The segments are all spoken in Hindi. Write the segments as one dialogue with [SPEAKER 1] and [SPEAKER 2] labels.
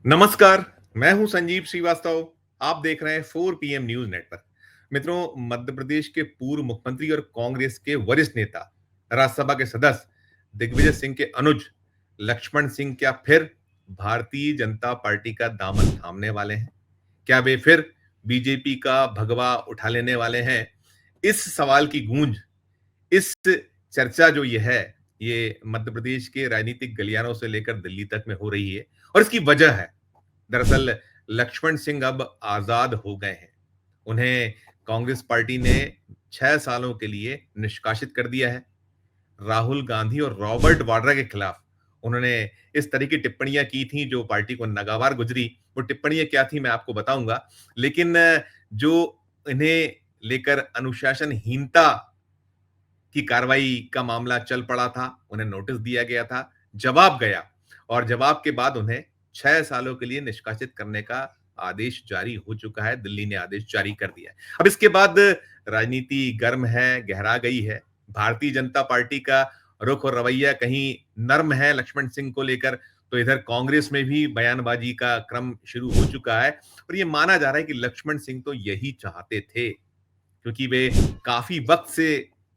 [SPEAKER 1] नमस्कार, मैं हूं संजीव श्रीवास्तव। आप देख रहे हैं 4 PM न्यूज नेटवर्क। मित्रों, मध्य प्रदेश के पूर्व मुख्यमंत्री और कांग्रेस के वरिष्ठ नेता, राज्यसभा के सदस्य दिग्विजय सिंह के अनुज लक्ष्मण सिंह क्या फिर भारतीय जनता पार्टी का दामन थामने वाले हैं? क्या वे फिर बीजेपी का भगवा उठा लेने वाले हैं? इस सवाल की गूंज, इस चर्चा जो ये है, ये मध्य प्रदेश के राजनीतिक गलियारों से लेकर दिल्ली तक में हो रही है और इसकी वजह है, दरअसल लक्ष्मण सिंह अब आजाद हो गए हैं। उन्हें कांग्रेस पार्टी ने 6 सालों के लिए निष्कासित कर दिया है। राहुल गांधी और रॉबर्ट वाड्रा के खिलाफ उन्होंने इस तरह की टिप्पणियां की थी जो पार्टी को नागवार गुजरी। वो टिप्पणियां क्या थी मैं आपको बताऊंगा, लेकिन जो इन्हें लेकर अनुशासनहीनता की कार्रवाई का मामला चल पड़ा था, उन्हें नोटिस दिया गया था, जवाब गया और जवाब के बाद उन्हें 6 सालों के लिए निष्कासित करने का आदेश जारी हो चुका है। दिल्ली ने आदेश जारी कर दिया है। अब इसके बाद राजनीति गर्म है, गहरा गई है। भारतीय जनता पार्टी का रुख और रवैया कहीं नर्म है लक्ष्मण सिंह को लेकर, तो इधर कांग्रेस में भी बयानबाजी का क्रम शुरू हो चुका है और ये माना जा रहा है कि लक्ष्मण सिंह तो यही चाहते थे, क्योंकि वे काफी वक्त से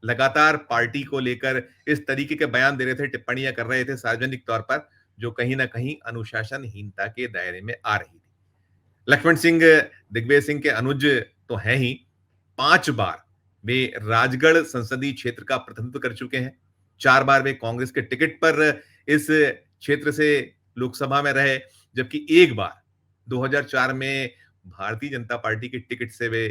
[SPEAKER 1] लगातार पार्टी को लेकर इस तरीके के बयान दे रहे थे, टिप्पणियां कर रहे थे सार्वजनिक तौर पर, जो कहीं ना कहीं अनुशासनहीनता के दायरे में आ रही थी। लक्ष्मण सिंह दिग्विजय सिंह के अनुज तो हैं ही। 5 बार वे राजगढ़ संसदीय क्षेत्र का प्रतिनिधित्व कर चुके हैं। 4 बार वे कांग्रेस के टिकट पर इस क्षेत्र से लोकसभा में रहे, जबकि एक बार 2004 में भारतीय जनता पार्टी के टिकट से वे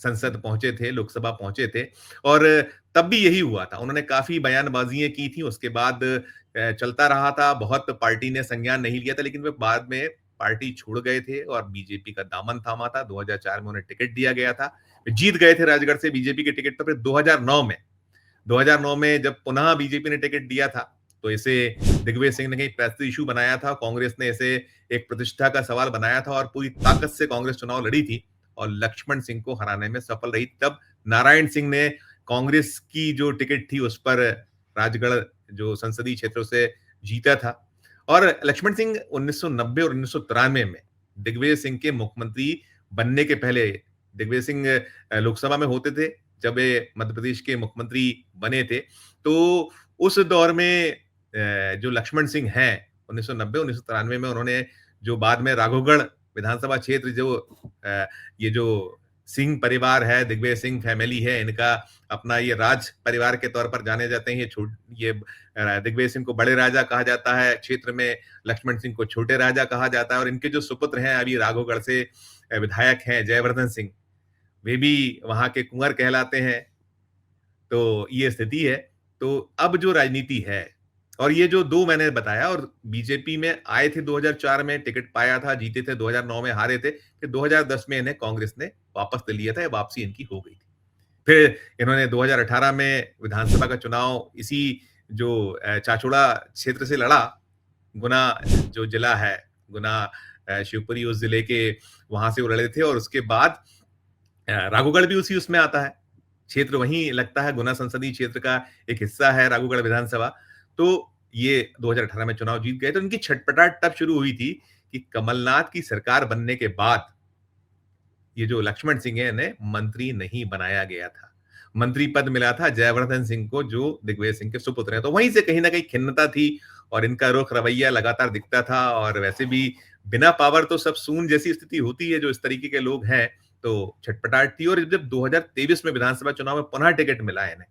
[SPEAKER 1] संसद पहुंचे थे, लोकसभा पहुंचे थे और तब भी यही हुआ था। उन्होंने काफ़ी बयानबाज़ियाँ की थी, उसके बाद चलता रहा था, बहुत पार्टी ने संज्ञान नहीं लिया था, लेकिन वे बाद में पार्टी छोड़ गए थे और बीजेपी का दामन थामा था। 2004 में उन्हें टिकट दिया गया था। वे जीत गए थे राजगढ़ से बीजेपी के टिकट पर। फिर 2009 में जब पुनः बीजेपी ने टिकट दिया था, तो इसे दिग्विजय सिंह ने कहीं प्रेस्टीज इश्यू बनाया था। कांग्रेस ने इसे एक प्रतिष्ठा का सवाल बनाया था और पूरी ताकत से कांग्रेस चुनाव लड़ी थी और लक्ष्मण सिंह को हराने में सफल रही। तब नारायण सिंह ने कांग्रेस की जो टिकट थी उस पर राजगढ़ जो संसदीय क्षेत्रों से जीता था और लक्ष्मण सिंह 1990 और 1993 में दिग्विजय सिंह के मुख्यमंत्री बनने के पहले, दिग्विजय सिंह लोकसभा में होते थे जब वे मध्य प्रदेश के मुख्यमंत्री बने थे, तो उस दौर में जो लक्ष्मण सिंह हैं 1990-1993 में उन्होंने जो बाद में राघोगढ़ विधानसभा क्षेत्र जो ये जो सिंह परिवार है, दिग्विजय सिंह फैमिली है, इनका अपना ये राज परिवार के तौर पर जाने जाते हैं। ये दिग्विजय सिंह को बड़े राजा कहा जाता है क्षेत्र में, लक्ष्मण सिंह को छोटे राजा कहा जाता है और इनके जो सुपुत्र हैं अभी राघोगढ़ से विधायक हैं जयवर्धन सिंह, वे भी वहां के कुंवर कहलाते हैं। तो ये स्थिति है। तो अब जो राजनीति है और ये जो 2 मैंने बताया और बीजेपी में आए थे 2004 में, टिकट पाया था, जीते थे, 2009 में हारे थे, फिर 2010 में इन्हें कांग्रेस ने वापस ले लिया था, ये वापसी इनकी हो गई थी। फिर इन्होंने 2018 में विधानसभा का चुनाव इसी जो चाचौड़ा क्षेत्र से लड़ा, गुना जो जिला है, गुना शिवपुरी उस जिले के वहां से वो लड़े थे और उसके बाद राघोगढ़ भी उसी उसमें आता है। क्षेत्र वहीं लगता है, गुना संसदीय क्षेत्र का एक हिस्सा है राघोगढ़ विधानसभा। तो ये 2018 में चुनाव जीत गए, तो इनकी छटपटाहट तब शुरू हुई थी कि कमलनाथ की सरकार बनने के बाद ये जो लक्ष्मण सिंह है इन्हें मंत्री नहीं बनाया गया था। मंत्री पद मिला था जयवर्धन सिंह को जो दिग्विजय सिंह के सुपुत्र हैं। तो वहीं से कहीं न कहीं खिन्नता थी और इनका रुख रवैया लगातार दिखता था और वैसे भी बिना पावर तो सब सून जैसी स्थिति होती है, जो इस तरीके के लोग हैं, तो छटपटाहट थी और जब 2023 में विधानसभा चुनाव में पुनः टिकट मिला है इन्हें,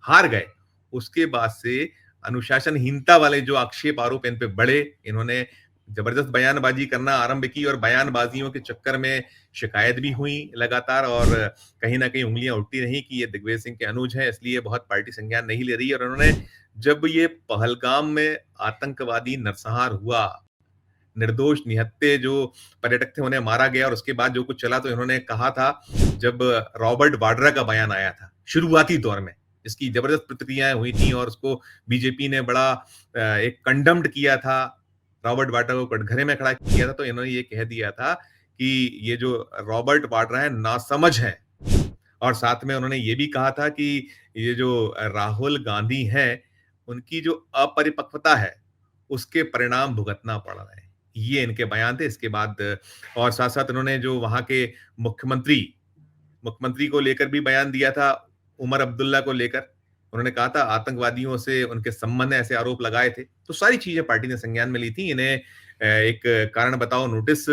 [SPEAKER 1] हार गए। उसके बाद से अनुशासनहीनता वाले जो आक्षेप आरोप इन पे बढ़े, इन्होंने जबरदस्त बयानबाजी करना आरंभ की और बयानबाजियों के चक्कर में शिकायत भी हुई लगातार और कहीं न कहीं उँगलियाँ उठती रहीं कि ये दिग्विजय सिंह के अनुज हैं, इसलिए बहुत पार्टी संज्ञान नहीं ले रही है और उन्होंने जब ये पहलगाम में आतंकवादी नरसंहार हुआ, निर्दोष निहत्थे जो पर्यटक थे उन्हें मारा गया और उसके बाद जो कुछ चला, तो इन्होंने कहा था, जब रॉबर्ट वाड्रा का बयान आया था शुरुआती दौर में, इसकी जबरदस्त प्रतिक्रियाएँ हुई थी और उसको बीजेपी ने बड़ा एक कंडम्ड किया था। रॉबर्ट वाड्रा को कटघरे में खड़ा किया था, तो इन्होंने ये कह दिया था कि ये जो रॉबर्ट वाड्रा है नासमझ है और साथ में उन्होंने ये भी कहा था कि ये जो राहुल गांधी हैं, उनकी जो अपरिपक्वता है, उसके परिणाम भुगतना पड़ रहे हैं। ये इनके बयान थे। इसके बाद और साथ-साथ उन्होंने जो वहाँ के मुख्यमंत्री मुख्यमंत्री को लेकर भी बयान दिया था, उमर अब्दुल्ला को लेकर। उन्होंने कहा था आतंकवादियों से उनके संबंध है, ऐसे आरोप लगाए थे। तो सारी चीज़ें पार्टी ने संज्ञान में ली थी। इन्हें एक कारण बताओ नोटिस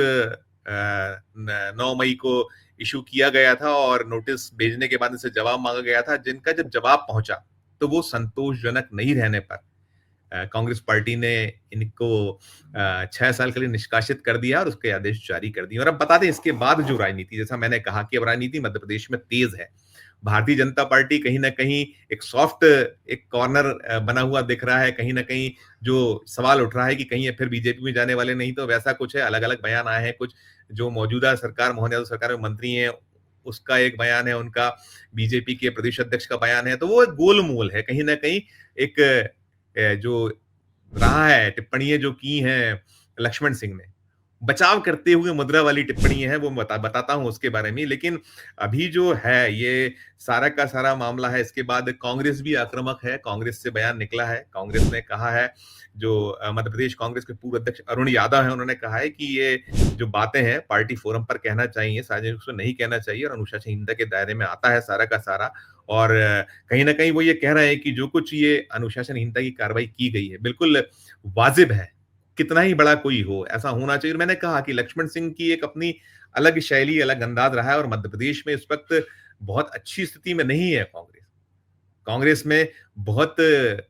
[SPEAKER 1] 9 मई को इश्यू किया गया था और नोटिस भेजने के बाद इनसे जवाब माँगा गया था, जिनका जब जवाब पहुँचा, तो वो संतोषजनक नहीं रहने पर कांग्रेस पार्टी ने इनको 6 साल के लिए निष्कासित कर दिया और उसके आदेश जारी कर दिए। और अब बता दें इसके बाद जो राजनीति, जैसा मैंने कहा कि अब राजनीति मध्य प्रदेश में तेज है। भारतीय जनता पार्टी कहीं न कहीं एक सॉफ्ट एक कॉर्नर बना हुआ दिख रहा है। कहीं न कहीं जो सवाल उठ रहा है कि कहीं ये फिर बीजेपी में जाने वाले नहीं, तो वैसा कुछ है। अलग-अलग बयान आए हैं। कुछ जो मौजूदा सरकार, मोहन यादव सरकार में मंत्री हैं, उसका एक बयान है उनका, बीजेपी के प्रदेश अध्यक्ष का बयान है। तो वो एक गोलमोल है। कहीं न कहीं एक जो रहा है, टिप्पणियाँ जो की हैं लक्ष्मण सिंह ने, बचाव करते हुए मुद्रा वाली टिप्पणियाँ हैं, वो बताता हूँ उसके बारे में। लेकिन अभी जो है, ये सारा का सारा मामला है। इसके बाद कांग्रेस भी आक्रामक है। कांग्रेस से बयान निकला है। कांग्रेस ने कहा है, जो मध्य प्रदेश कांग्रेस के पूर्व अध्यक्ष अरुण यादव हैं, उन्होंने कहा है कि ये जो बातें हैं, पार्टी फोरम पर कहना चाहिए, सार्वजनिक रूप से नहीं कहना चाहिए और अनुशासनहीनता के दायरे में आता है सारा का सारा। और कहीं न कहीं वो ये कह रहे हैं कि जो कुछ ये अनुशासनहीनता की कार्रवाई की गई है, बिल्कुल वाजिब है। कितना ही बड़ा कोई हो, ऐसा होना चाहिए। और मैंने कहा कि लक्ष्मण सिंह की एक अपनी अलग शैली, अलग अंदाज रहा है और मध्य प्रदेश में इस वक़्त बहुत अच्छी स्थिति में नहीं है कांग्रेस। कांग्रेस में बहुत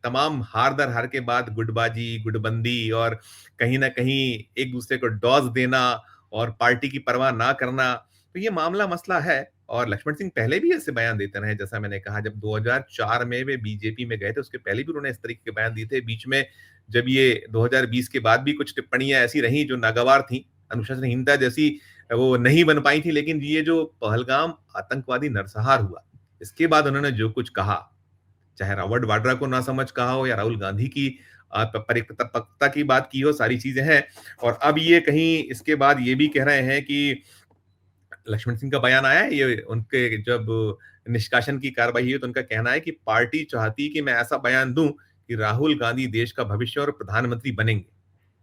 [SPEAKER 1] तमाम हार दर हार के बाद गुटबाजी, गुटबंदी और कहीं न कहीं एक-दूसरे को डॉज़ देना और पार्टी की परवाह ना करना, तो ये मामला मसला है। और लक्ष्मण सिंह पहले भी ऐसे बयान देते रहे, जैसा मैंने कहा जब 2004 में वे बीजेपी में गए थे, उसके पहले भी उन्होंने इस तरीके के बयान दिए थे। बीच में जब ये 2020 के बाद भी कुछ टिप्पणियाँ ऐसी रहीं जो नागवार थीं, अनुशासनहीनता जैसी वो नहीं बन पाई थी, लेकिन ये जो पहलगाम आतंकवादी नरसंहार हुआ, इसके बाद उन्होंने जो कुछ कहा, चाहे रॉबर्ट वाड्रा को नासमझ कहा हो या राहुल गांधी की परिपक्वता की बात की हो, सारी चीजें हैं। और अब ये कहीं इसके बाद ये भी कह रहे हैं कि लक्ष्मण सिंह का बयान आया है, ये उनके जब निष्कासन की कार्रवाई हुई तो उनका कहना है कि पार्टी चाहती है कि मैं ऐसा बयान दूं कि राहुल गांधी देश का भविष्य और प्रधानमंत्री बनेंगे।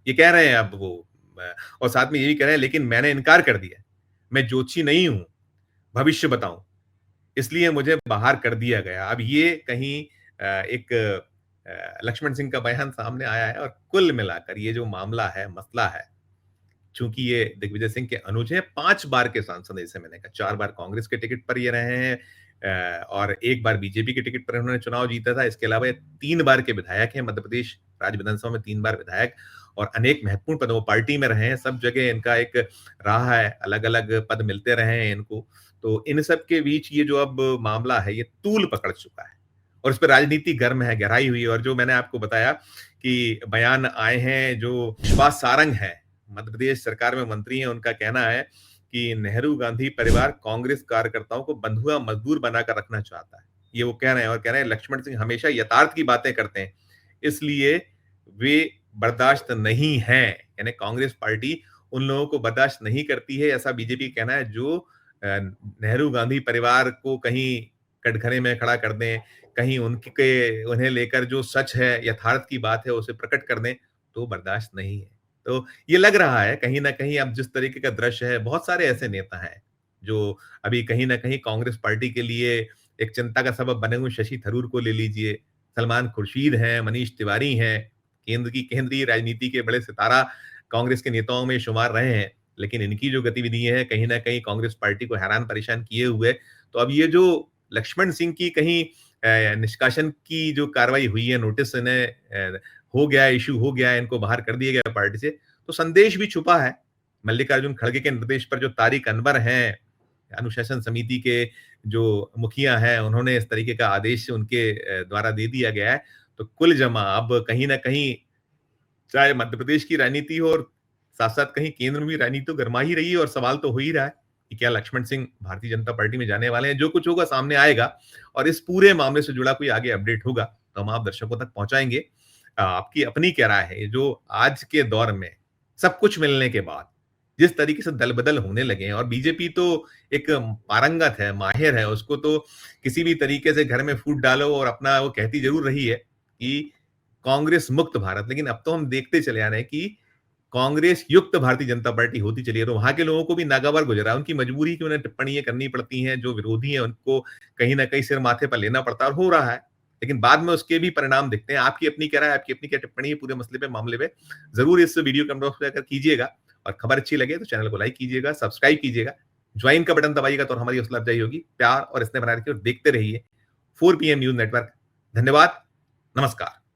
[SPEAKER 1] ये कह रहे हैं अब वो। और साथ में ये भी कह रहे हैं, लेकिन मैंने इनकार कर दिया। मैं ज्योतिषी नहीं हूं, भविष्य बताऊं, इसलिए मुझे बाहर कर दिया गया। अब ये कहीं एक लक्ष्मण सिंह का बयान सामने आया है और कुल मिलाकर ये जो मामला है, मसला है, चूंकि ये दिग्विजय सिंह के अनुज हैं, 5 बार के सांसद हैं, जैसे मैंने कहा, 4 बार कांग्रेस के टिकट पर ये रहे हैं और 1 बार बीजेपी के टिकट पर उन्होंने चुनाव जीता था। इसके अलावा ये 3 बार के विधायक हैं, मध्य प्रदेश राज्य विधानसभा में 3 बार विधायक और अनेक महत्वपूर्ण पदों पार्टी में रहे हैं। सब जगह इनका एक रहा है, अलग-अलग पद मिलते रहे हैं इनको। तो इन सब के बीच ये जो अब मामला है, ये तूल पकड़ चुका है और इस पे राजनीति गर्म है, गहराई हुई है। और जो मैंने आपको बताया कि बयान आए हैं, जो विश्वास सारंग है, मध्य प्रदेश सरकार में मंत्री हैं, उनका कहना है कि नेहरू गांधी परिवार कांग्रेस कार्यकर्ताओं को बंधुआ मजदूर बनाकर रखना चाहता है। ये वो कह रहे हैं और कह रहे हैं लक्ष्मण सिंह हमेशा यथार्थ की बातें करते हैं, इसलिए वे बर्दाश्त नहीं हैं। यानी कांग्रेस पार्टी उन लोगों को बर्दाश्त नहीं करती है, ऐसा बीजेपी का कहना है, जो नेहरू गांधी परिवार को कहीं कटघरे में खड़ा कर दें, कहीं उन्हें लेकर जो सच है, यथार्थ की बात है, उसे प्रकट कर दें, तो बर्दाश्त नहीं है। तो ये लग रहा है कहीं न कहीं अब जिस तरीके का दृश्य है, बहुत सारे ऐसे नेता हैं, जो अभी कहीं न कहीं कांग्रेस पार्टी के लिए एक चिंता का सबब बने हुए। शशि थरूर को ले लीजिए, सलमान खुर्शीद हैं, मनीष तिवारी हैं, केंद्र की केंद्रीय राजनीति के बड़े सितारा कांग्रेस के नेताओं में शुमार रहे हैं। लेकिन इनकी जो गतिविधियाँ हैं, कहीं न कहीं कांग्रेस पार्टी को हैरान परेशान किए हुए। तो अब ये जो लक्ष्मण सिंह की कहीं निष्कासन की जो कार्रवाई हुई है, नोटिस इन्हें हो गया है, इश्यू हो गया है, इनको बाहर कर दिया गया है पार्टी से, तो संदेश भी छुपा है। मल्लिकार्जुन खड़गे के निर्देश पर जो तारिक अनवर हैं, अनुशासन समिति के जो मुखिया हैं, उन्होंने इस तरीके का आदेश उनके द्वारा दे दिया गया है। तो कुल जमा अब कहीं न कहीं चाहे मध्य प्रदेश की राजनीति हो और साथ-साथ कहीं केंद्र में भी राजनीति तो गरमा ही रही है और सवाल तो हो ही रहा है कि क्या लक्ष्मण सिंह भारतीय जनता पार्टी में जाने वाले हैं। जो कुछ होगा सामने आएगा और इस पूरे मामले से जुड़ा कोई आगे अपडेट होगा, तो हम आप दर्शकों तक पहुँचाएँगे। आपकी अपनी क्या राय है? जो आज के दौर में सब कुछ मिलने के बाद जिस तरीके से दल-बदल होने लगे हैं और बीजेपी तो एक पारंगत है, माहिर है, उसको तो किसी भी तरीके से घर में फूट डालो और अपना वो कहती ज़रूर रही है कि कांग्रेस मुक्त भारत। लेकिन अब तो हम देखते चले आ रहे हैं कि कांग्रेस युक्त भारतीय जनता पार्टी होती चली है, तो वहाँ के लोगों को भी नागवार गुज़रा है। उनकी मजबूरी कि उन्हें टिप्पणियाँ करनी पड़ती हैं, जो विरोधी हैं उनको कहीं न कहीं सिर माथे पर लेना पड़ता है और हो रहा है। लेकिन बाद में उसके भी परिणाम दिखते हैं। आपकी अपनी क्या राय है, आपकी अपनी क्या टिप्पणी है पूरे मसले पे, मामले पे? ज़रूर इस वीडियो को कमेंट बॉक्स में जाकर कीजिएगा और खबर अच्छी लगे तो चैनल को लाइक कीजिएगा, सब्सक्राइब कीजिएगा, ज्वाइन का बटन दबाइएगा तो हमारी हौसला अफ़ज़ाई होगी। प्यार और स्नेह बनाए रखिए और देखते रहिए 4 पीएम न्यूज़ नेटवर्क। धन्यवाद, नमस्कार।